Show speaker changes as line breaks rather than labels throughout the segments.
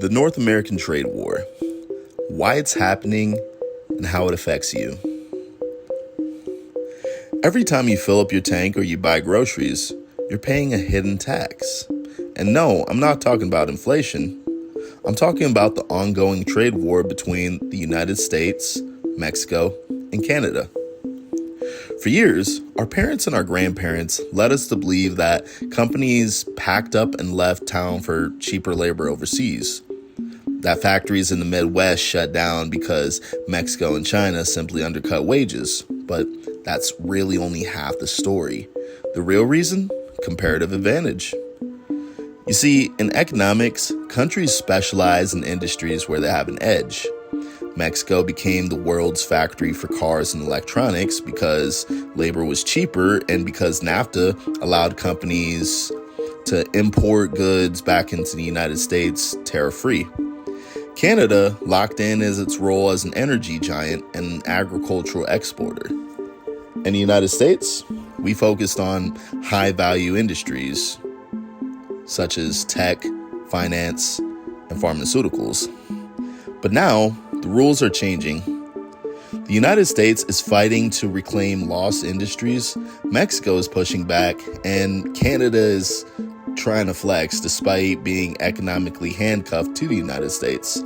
The North American Trade War, why it's happening and how it affects you. Every time you fill up your tank or you buy groceries, you're paying a hidden tax. And no, I'm not talking about inflation. I'm talking about the ongoing trade war between the United States, Mexico, and Canada. For years, our parents and our grandparents led us to believe that companies packed up and left town for cheaper labor overseas. That factories in the Midwest shut down because Mexico and China simply undercut wages. But that's really only half the story. The real reason? Comparative advantage. You see, in economics, countries specialize in industries where they have an edge. Mexico became the world's factory for cars and electronics because labor was cheaper and because NAFTA allowed companies to import goods back into the United States tariff-free. Canada locked in as its role as an energy giant and an agricultural exporter. In the United States, we focused on high-value industries such as tech, finance, and pharmaceuticals. But now, the rules are changing. The United States is fighting to reclaim lost industries, Mexico is pushing back, and Canada is trying to flex despite being economically handcuffed to the United States.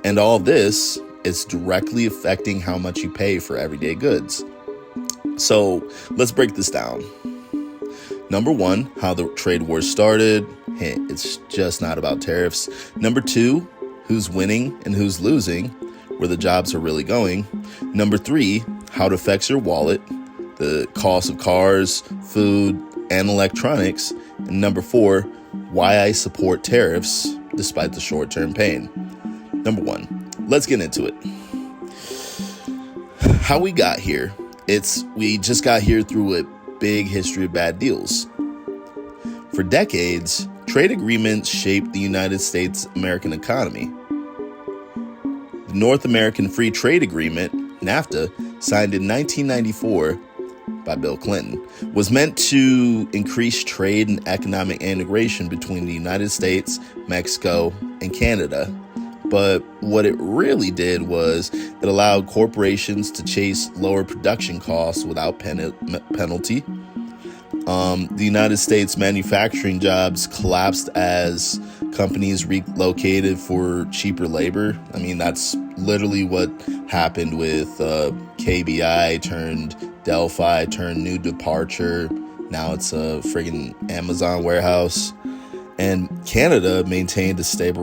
And all this is directly affecting how much you pay for everyday goods. So let's break this down. Number one, how the trade war started. It's just not about tariffs. Number two, who's winning and who's losing, where the jobs are really going. Number three, how it affects your wallet, the cost of cars, food, and electronics. And number four, why I support tariffs despite the short-term pain. Number one, let's get into it. How we got here. We just got here through a big history of bad deals. For decades, trade agreements shaped the United States American economy. The North American Free Trade Agreement, NAFTA, signed in 1994 by Bill Clinton, was meant to increase trade and economic integration between the United States, Mexico, and Canada. But what it really did was it allowed corporations to chase lower production costs without penalty. The United States manufacturing jobs collapsed as companies relocated for cheaper labor. I mean, that's literally what happened with KBI turned Delphi, turned New Departure. Now it's a friggin' Amazon warehouse. And Canada maintained a stable